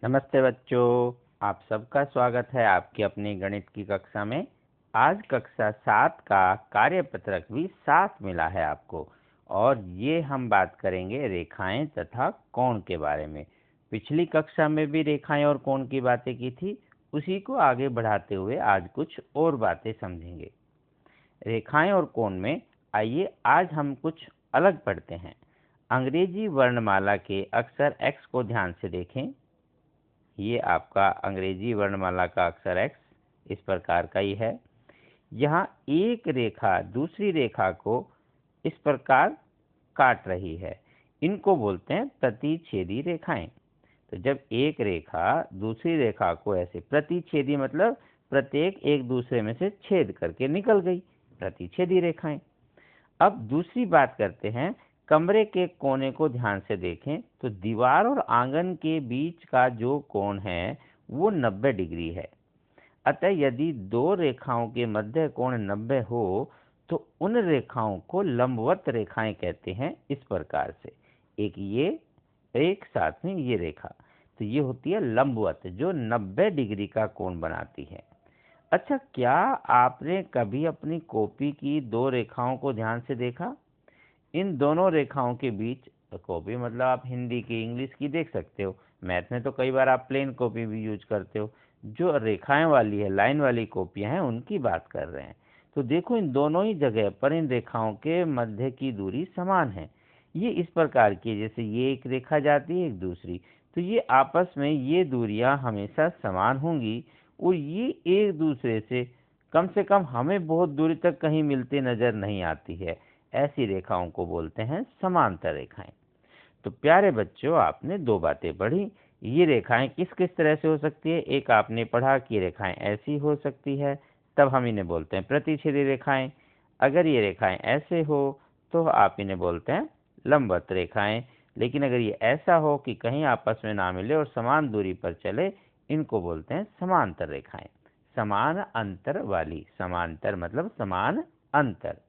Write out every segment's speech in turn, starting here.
नमस्ते बच्चों, आप सबका स्वागत है आपकी अपनी गणित की कक्षा में। आज कक्षा 7 का कार्यपत्रक भी साथ मिला है आपको और ये हम बात करेंगे रेखाएं तथा कोण के बारे में। पिछली कक्षा में भी रेखाएं और कोण की बातें की थी, उसी को आगे बढ़ाते हुए आज कुछ और बातें समझेंगे। रेखाएं और कोण में आइए आज हम कुछ अलग पढ़ते हैं। अंग्रेजी वर्णमाला के अक्षर X को ध्यान से देखें। ये आपका अंग्रेजी वर्णमाला का अक्षर X इस प्रकार का ही है। यहाँ एक रेखा दूसरी रेखा को इस प्रकार काट रही है, इनको बोलते हैं प्रतिच्छेदी रेखाएं। तो जब एक रेखा दूसरी रेखा को ऐसे प्रतिच्छेदी मतलब प्रत्येक एक दूसरे में से छेद करके निकल गई, प्रतिच्छेदी रेखाएं। अब दूसरी बात करते हैं, कमरे के कोने को ध्यान से देखें तो दीवार और आंगन के बीच का जो कोण है वो 90 डिग्री है। अतः यदि दो रेखाओं के मध्य कोण 90 हो तो उन रेखाओं को लंबवत रेखाएं कहते हैं। इस प्रकार से एक ये एक साथ में ये रेखा, तो ये होती है लंबवत जो 90 डिग्री का कोण बनाती है। अच्छा, क्या आपने कभी अपनी कॉपी की दो रेखाओं को ध्यान से देखा? इन दोनों रेखाओं के बीच, कॉपी मतलब आप हिंदी की इंग्लिश की देख सकते हो, मैथ में तो कई बार आप प्लेन कॉपी भी यूज करते हो। जो रेखाएं वाली है, लाइन वाली कॉपियां हैं, उनकी बात कर रहे हैं। तो देखो, इन दोनों ही जगह पर इन रेखाओं के मध्य की दूरी समान है। ये इस प्रकार की है, जैसे ये एक रेखा जाती है एक दूसरी, तो ये आपस में ये दूरियां हमेशा समान होंगी और ये एक दूसरे से कम हमें बहुत दूरी तक कहीं मिलते नजर नहीं आती है। ऐसी रेखाओं को बोलते हैं समांतर रेखाएं। तो प्यारे बच्चों, आपने दो बातें पढ़ी। ये रेखाएं किस किस तरह से हो सकती है? एक आपने पढ़ा कि रेखाएं ऐसी हो सकती है, तब हम इन्हें बोलते हैं प्रतिच्छेदी रेखाएं। अगर ये रेखाएं ऐसे हो तो आप इन्हें बोलते हैं लंबवत रेखाएं। लेकिन अगर ये ऐसा हो कि कहीं आपस में ना मिले और समान दूरी पर चले, इनको बोलते हैं समांतर रेखाएं। समान अंतर वाली, समांतर मतलब समान अंतर।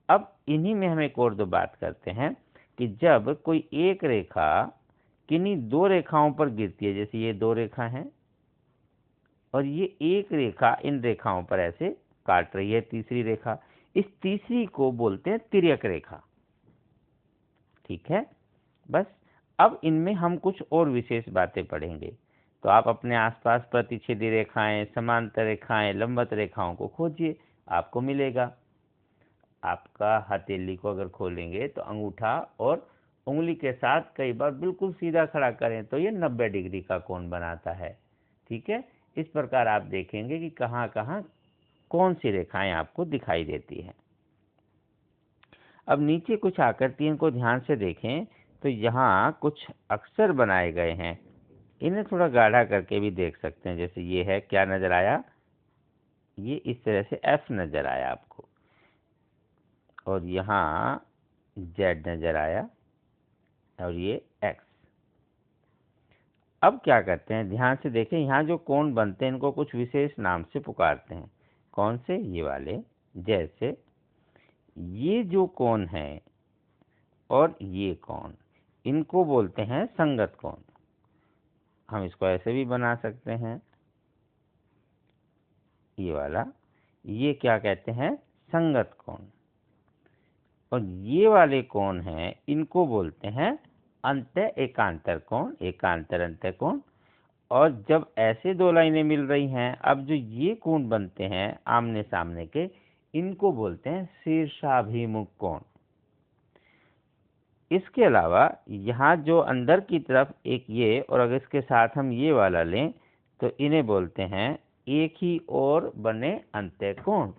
अब इन्हीं में हम एक और दो बात करते हैं कि जब कोई एक रेखा किन्हीं दो रेखाओं पर गिरती है, जैसे ये दो रेखा हैं और ये एक रेखा इन रेखाओं पर ऐसे काट रही है, तीसरी रेखा, इस तीसरी को बोलते हैं तिर्यक रेखा। ठीक है, बस अब इनमें हम कुछ और विशेष बातें पढ़ेंगे। तो आप अपने आसपास प्रतिच्छेदी रेखाएं, समांतर रेखाएं, लंबवत रेखाओं को खोजिए, आपको मिलेगा। आपका हथेली को अगर खोलेंगे तो अंगूठा और उंगली के साथ कई बार बिल्कुल सीधा खड़ा करें तो ये 90 डिग्री का कोण बनाता है। ठीक है, इस प्रकार आप देखेंगे कि कहाँ कहाँ कौन सी रेखाएं आपको दिखाई देती हैं। अब नीचे कुछ आकृतियों को ध्यान से देखें तो यहाँ कुछ अक्षर बनाए गए हैं, इन्हें थोड़ा गाढ़ा करके भी देख सकते हैं। जैसे ये है, क्या नजर आया? ये इस तरह से F नजर आया आपको, और यहाँ Z नजर आया और ये X। अब क्या करते हैं, ध्यान से देखें, यहाँ जो कोण बनते हैं इनको कुछ विशेष नाम से पुकारते हैं। कौन से? ये वाले। जैसे ये जो कोण है और ये कोण, इनको बोलते हैं संगत कोण। हम इसको ऐसे भी बना सकते हैं, ये वाला, ये क्या कहते हैं? संगत कोण। और ये वाले कोण हैं, इनको बोलते हैं अंत्य एकांतर कोण, एकांतर अंत्य कोण। और जब ऐसे दो लाइनें मिल रही हैं, अब जो ये कोण बनते हैं आमने सामने के, इनको बोलते हैं शीर्षाभिमुख कोण। इसके अलावा यहाँ जो अंदर की तरफ एक ये, और अगर इसके साथ हम ये वाला लें तो इन्हें बोलते हैं एक ही ओर बने अंत्य कोण।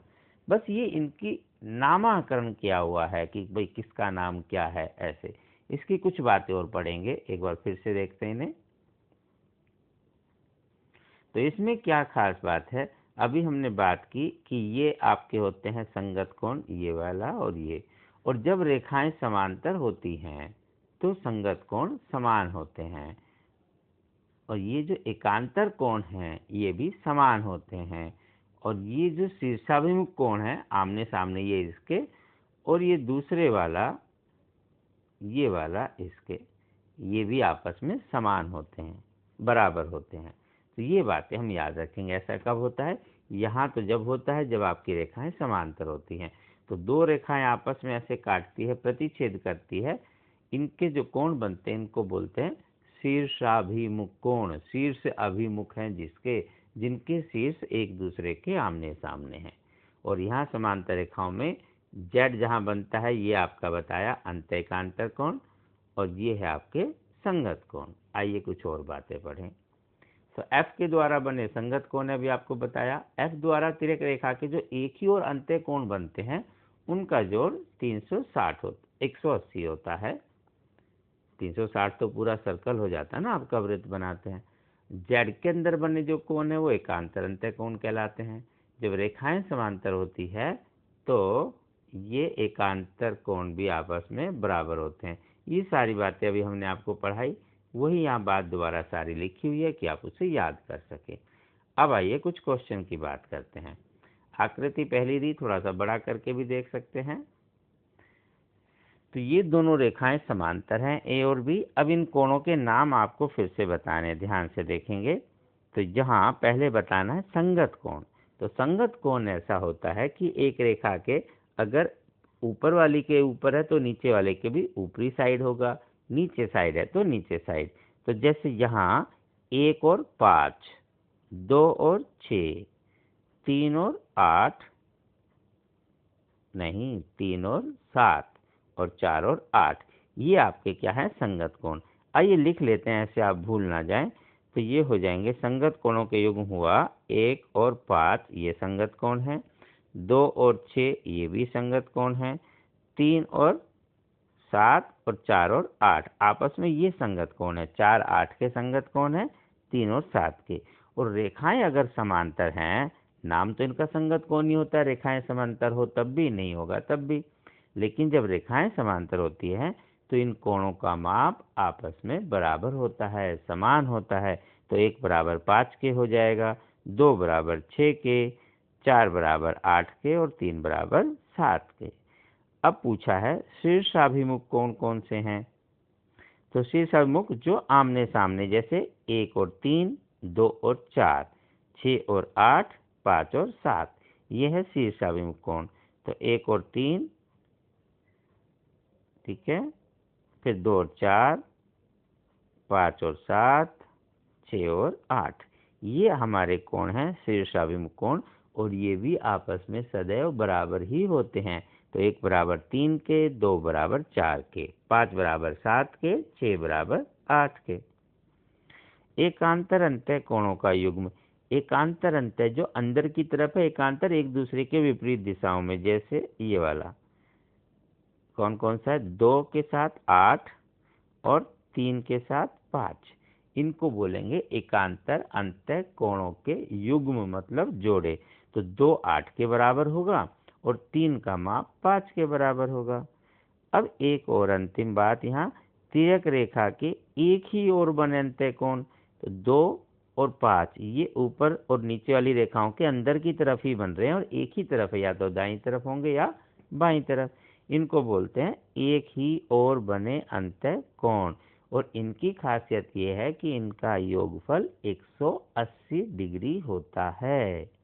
बस ये इनकी नामकरण किया हुआ है कि भाई किसका नाम क्या है, ऐसे। इसकी कुछ बातें और पढ़ेंगे, एक बार फिर से देखते हैं इन्हें। तो इसमें क्या खास बात है, अभी हमने बात की कि ये आपके होते हैं संगत कोण, ये वाला और ये। और जब रेखाएं समांतर होती हैं तो संगत कोण समान होते हैं, और ये जो एकांतर कोण हैं ये भी समान होते हैं। और ये जो शीर्षाभिमुख कोण है, आमने सामने ये इसके, और ये दूसरे वाला, ये वाला इसके, ये भी आपस में समान होते हैं, बराबर होते हैं। तो ये बातें हम याद रखेंगे। ऐसा कब होता है? यहाँ तो जब होता है जब आपकी रेखाएं समांतर होती हैं। तो दो रेखाएं आपस में ऐसे काटती है, प्रतिच्छेद करती है, इनके जो कोण बनते हैं इनको बोलते हैं शीर्षाभिमुख कोण। शीर्ष अभिमुख हैं जिनके शीर्ष एक दूसरे के आमने सामने हैं। और यहाँ समांतर रेखाओं में जेड जहाँ बनता है ये आपका बताया अंतःएकांतर कोण, और ये है आपके संगत कोण। आइए कुछ और बातें पढ़ें। तो एफ के द्वारा बने संगत कोण अभी आपको बताया। एफ द्वारा तिर्यक रेखा के जो एक ही और अंत्य कोण बनते हैं उनका जोड़ 180 होता है। 360 तो पूरा सर्कल हो जाता है ना, आपका वृत्त बनाते हैं। जेड के अंदर बने जो कोण है वो एकांतर अंत्य कोण कहलाते हैं। जब रेखाएं समांतर होती है तो ये एकांतर कोण भी आपस में बराबर होते हैं। ये सारी बातें अभी हमने आपको पढ़ाई, वही यहाँ बात दोबारा सारी लिखी हुई है कि आप उसे याद कर सके। अब आइए कुछ क्वेश्चन की बात करते हैं। आकृति पहली दी, थोड़ा सा बड़ा करके भी देख सकते हैं। तो ये दोनों रेखाएं समांतर हैं, ए और बी। अब इन कोणों के नाम आपको फिर से बताने, ध्यान से देखेंगे। तो यहाँ पहले बताना है संगत कोण। तो संगत कोण ऐसा होता है कि एक रेखा के अगर ऊपर वाली के ऊपर है तो नीचे वाले के भी ऊपरी साइड होगा, नीचे साइड है तो नीचे साइड। तो जैसे यहाँ 1 और 5, 2 और 6, 3 और 8, नहीं 3 और 7 और 4 और 8, ये आपके क्या है? संगत कोण। आइए लिख लेते हैं ऐसे आप भूल ना जाएं। तो ये हो जाएंगे संगत कोणों के युग्म हुआ 1 और 5, ये संगत कोण है। 2 और 6, ये भी संगत कोण है। 3 और 7 और 4 और 8 आपस में ये संगत कोण है। 4 8 के संगत कोण है, 3 और 7 के। और रेखाएं अगर समांतर हैं, नाम तो इनका संगत कोण ही होता है, रेखाएं समांतर हो तब भी, नहीं होगा तब भी। लेकिन जब रेखाएं समांतर होती हैं तो इन कोणों का माप आपस में बराबर होता है, समान होता है। तो 1 बराबर 5 के हो जाएगा, 2 बराबर 6 के, 4 बराबर 8 के और 3 बराबर 7 के। अब पूछा है शीर्षाभिमुख कोण कौन से हैं? तो शीर्षाभिमुख जो आमने सामने, जैसे 1 और 3, 2 और 4, 6 और 8, 5 और 7, ये है शीर्षाभिमुख कोण। तो 1 और 3, ठीक है, फिर 2 और 4, 5 और 7, 6 और 8, ये हमारे कोण हैं शीर्षाभिमुख कोण। और ये भी आपस में सदैव बराबर ही होते हैं। तो 1 बराबर 3 के, 2 बराबर 4 के, 5 बराबर 7 के, 6 बराबर 8 के। एकांतर अंत्य कोणों का युग्म। एकांतर अंत्य जो अंदर की तरफ है, एकांतर एक दूसरे के विपरीत दिशाओं में, जैसे ये वाला कौन कौन सा है? 2 के साथ 8 और 3 के साथ 5, इनको बोलेंगे एकांतर अंत्य कोणों के युग्म, मतलब जोड़े। तो 2 8 के बराबर होगा और 3 का माप 5 के बराबर होगा। अब एक और अंतिम बात, यहाँ तिर्यक रेखा के एक ही ओर बने अंत्य कोण। तो 2 और 5 ये ऊपर और नीचे वाली रेखाओं के अंदर की तरफ ही बन रहे हैं और एक ही तरफ है, या तो दाईं तरफ होंगे या बाईं तरफ। इनको बोलते हैं एक ही ओर बने अंत्य कोण। और इनकी खासियत ये है कि इनका योगफल 180 डिग्री होता है।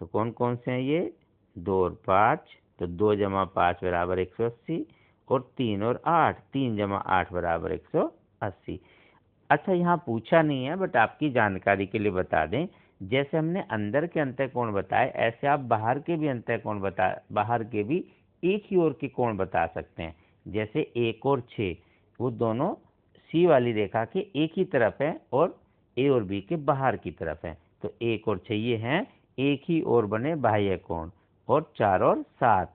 तो कौन कौन से हैं ये? 2 और 5, तो 2 जमा 5 बराबर 180, और 3 और 8, 3 जमा 8 बराबर 180। अच्छा, यहाँ पूछा नहीं है बट आपकी जानकारी के लिए बता दें, जैसे हमने अंदर के अंत्य कोण बताए, ऐसे आप बाहर के भी अंत्य कोण बाहर के भी एक ही ओर के कोण बता सकते हैं। जैसे 1 और 6, वो दोनों सी वाली रेखा के एक ही तरफ है और ए और बी के बाहर की तरफ है। तो 1 और 6 ये हैं एक ही ओर बने बाह्य कोण। और 4 और 7,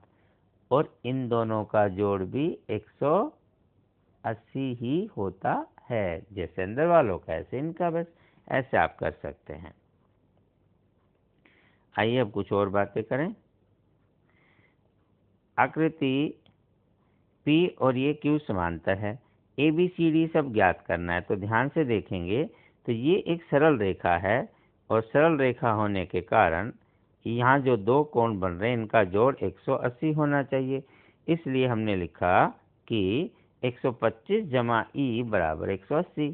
और इन दोनों का जोड़ भी 180 ही होता है। जैसे अंदर वालों का ऐसे इनका, बस ऐसे आप कर सकते हैं। आइए अब कुछ और बातें करें। आकृति P और ये Q समांतर है, ABCD सब ज्ञात करना है। तो ध्यान से देखेंगे तो ये एक सरल रेखा है, और सरल रेखा होने के कारण यहाँ जो दो कोण बन रहे हैं इनका जोड़ 180 होना चाहिए। इसलिए हमने लिखा कि 125 जमा ई बराबर 180।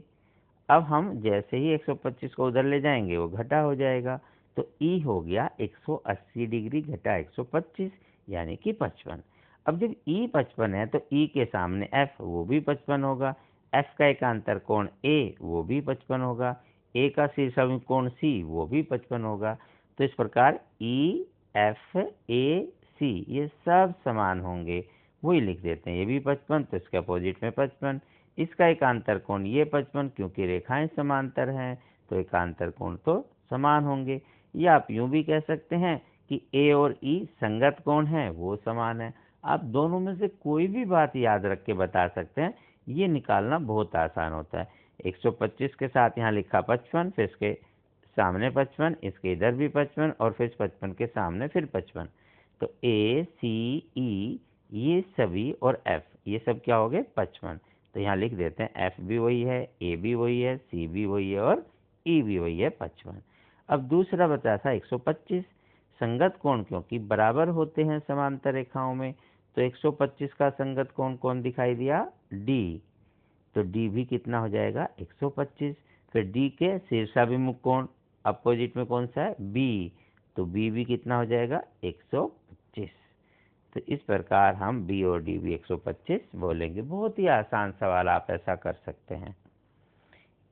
अब हम जैसे ही 125 को उधर ले जाएंगे वो घटा हो जाएगा, तो ई हो गया 180 डिग्री घटा 125 यानी कि 55। अब जब ई 55 है तो ई के सामने एफ वो भी 55 होगा, एफ का एकांतर कोण ए वो भी 55 होगा, ए का शीर्षाभिमुख कोण सी वो भी 55 होगा। तो इस प्रकार ई एफ ए सी ये सब समान होंगे, वही लिख देते हैं। ये भी 55 तो इसके अपोजिट में 55, इसका एकांतर कोण ये 55, क्योंकि रेखाएं समांतर हैं तो एकांतर कोण तो समान होंगे। या आप यूं भी कह सकते हैं कि ए और ई संगत कोण है, वो समान है। आप दोनों में से कोई भी बात याद रख के बता सकते हैं, ये निकालना बहुत आसान होता है। 125 के साथ यहाँ लिखा 55, फिर इसके सामने 55, इसके इधर भी 55 और फिर 55 के सामने फिर 55। तो ए सी ई ये सभी और एफ ये सब क्या हो गए 55। तो यहाँ लिख देते हैं एफ भी वही है, ए भी वही है, सी भी वही है और ई भी वही है 55। अब दूसरा बताया था 125 संगत कोण क्योंकि बराबर होते हैं समांतर रेखाओं में, तो 125 का संगत कोण कौन दिखाई दिया डी। तो डी भी कितना हो जाएगा 125। फिर डी के शीर्षाभिमुख कोण अपोजिट में कौन सा है बी, तो बी भी कितना हो जाएगा 125। तो इस प्रकार हम बी और डी भी 125 बोलेंगे। बहुत ही आसान सवाल, आप ऐसा कर सकते हैं।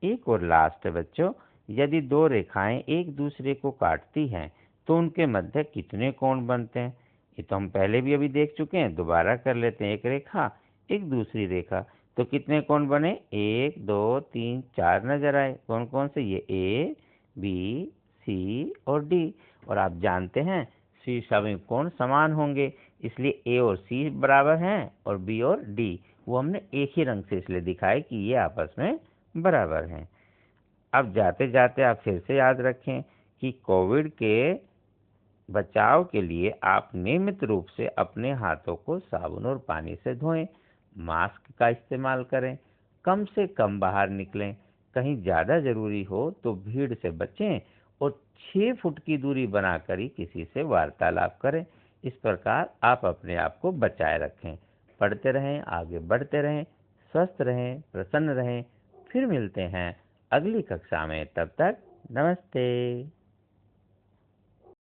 एक और लास्ट है बच्चों, यदि दो रेखाएं एक दूसरे को काटती हैं तो उनके मध्य कितने कोण बनते हैं। ये तो हम पहले भी अभी देख चुके हैं, दोबारा कर लेते हैं। एक रेखा एक दूसरी रेखा, तो कितने कोण बने 1 2 3 4 नजर आए। कौन कौन से, ये ए बी सी और डी। और आप जानते हैं शीर्षाभिमुख कोण समान होंगे, इसलिए ए और सी बराबर हैं और बी और डी वो हमने एक ही रंग से इसलिए दिखाए कि ये आपस में बराबर हैं। अब जाते जाते आप फिर से याद रखें कि कोविड के बचाव के लिए आप नियमित रूप से अपने हाथों को साबुन और पानी से धोएं, मास्क का इस्तेमाल करें, कम से कम बाहर निकलें, कहीं ज़्यादा ज़रूरी हो तो भीड़ से बचें और 6 फुट की दूरी बनाकर ही किसी से वार्तालाप करें। इस प्रकार आप अपने आप को बचाए रखें। पढ़ते रहें, आगे बढ़ते रहें, स्वस्थ रहें, प्रसन्न रहें। फिर मिलते हैं अगली कक्षा में, तब तक नमस्ते।